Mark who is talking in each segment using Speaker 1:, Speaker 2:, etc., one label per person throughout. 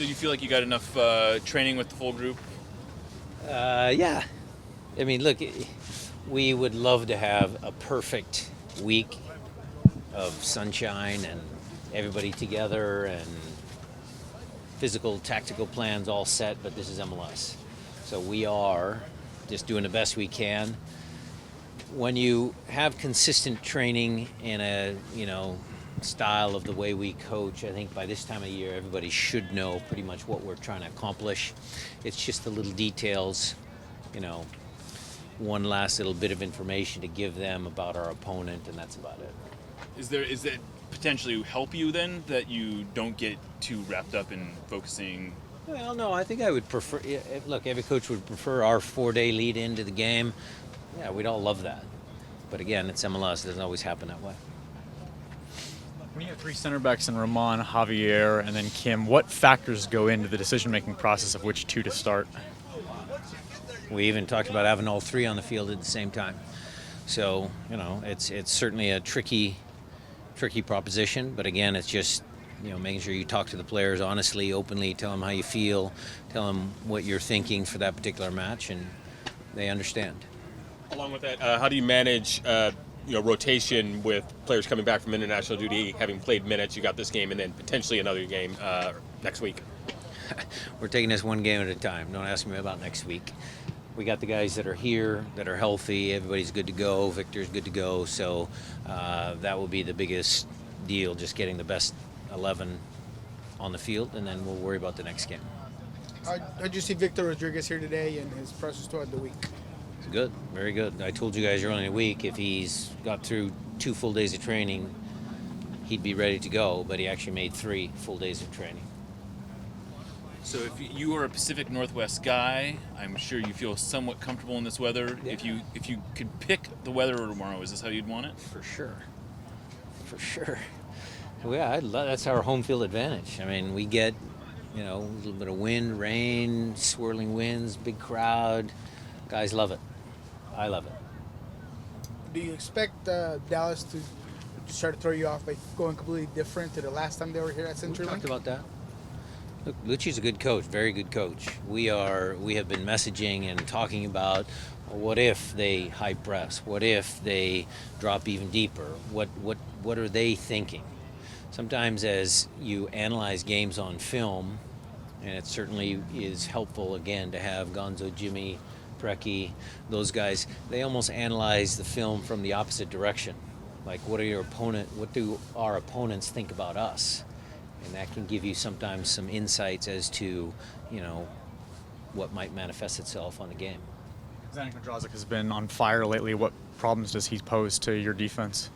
Speaker 1: So you feel like you got enough training with the full group?
Speaker 2: Yeah. I mean, look, we would love to have a perfect week of sunshine and everybody together and physical, tactical plans all set, but this is MLS. So we are just doing the best we can. When you have consistent training in a, style of the way we coach, I think by this time of year everybody should know pretty much what we're trying to accomplish. It's just the little details, you know, one last little bit of information to give them about our opponent, and that's about it.
Speaker 1: Is that potentially help you then that you don't get too wrapped up in focusing?
Speaker 2: Well, no, I think I would prefer. Look, every coach would prefer our 4-day lead into the game. Yeah, we'd all love that. But again, it's MLS. It doesn't always happen that way.
Speaker 3: When you have three center backs in Ramon, Javier, and then Kim, what factors go into the decision-making process of which two to start?
Speaker 2: We even talked about having all three on the field at the same time. So, it's certainly a tricky proposition. But again, it's just, making sure you talk to the players honestly, openly, tell them how you feel, tell them what you're thinking for that particular match, and they understand.
Speaker 4: Along with that, how do you manage rotation with players coming back from international duty, having played minutes? You got this game and then potentially another game next week.
Speaker 2: We're taking this one game at a time. Don't ask me about next week. We got the guys that are here, that are healthy. Everybody's good to go. Victor's good to go. So that will be the biggest deal, just getting the best 11 on the field, and then we'll worry about the next game.
Speaker 5: How'd you see Victor Rodriguez here today and his process throughout the week?
Speaker 2: Good, very good. I told you guys earlier in the week if he's got through 2 full days of training, he'd be ready to go, but he actually made 3 full days of training.
Speaker 1: So if you are a Pacific Northwest guy, I'm sure you feel somewhat comfortable in this weather.
Speaker 2: Yeah.
Speaker 1: If you could pick the weather tomorrow, is this how you'd want it?
Speaker 2: For sure. Well, yeah, that's our home field advantage. I mean, we get, a little bit of wind, rain, swirling winds, big crowd. Guys love it. I love it.
Speaker 5: Do you expect Dallas to start to throw you off by going completely different to the last time they were here at
Speaker 2: We
Speaker 5: CenturyLink?
Speaker 2: talked about that. Look, Lucci's a good coach, very good coach. We have been messaging and talking about what if they high press? What if they drop even deeper? What are they thinking? Sometimes as you analyze games on film, and it certainly is helpful again to have Gonzo, Jimmy, Preki, those guys, they almost analyze the film from the opposite direction. Like what do our opponents think about us? And that can give you sometimes some insights as to, what might manifest itself on the game.
Speaker 3: Zdeněk Ondráček has been on fire lately. What problems does he pose to your defense?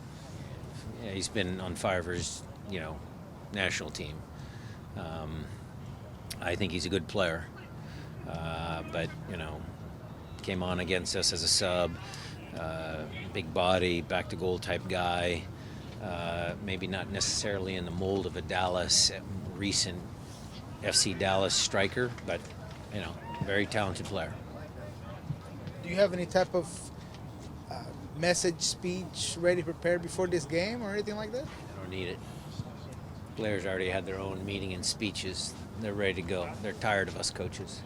Speaker 2: Yeah, he's been on fire for his, national team. I think he's a good player, but came on against us as a sub, big body, back to goal type guy. Maybe not necessarily in the mold of a Dallas recent FC Dallas striker, but very talented player.
Speaker 5: Do you have any type of message, speech ready prepared before this game or anything like that?
Speaker 2: I don't need it. Players already had their own meeting and speeches. They're ready to go. They're tired of us coaches.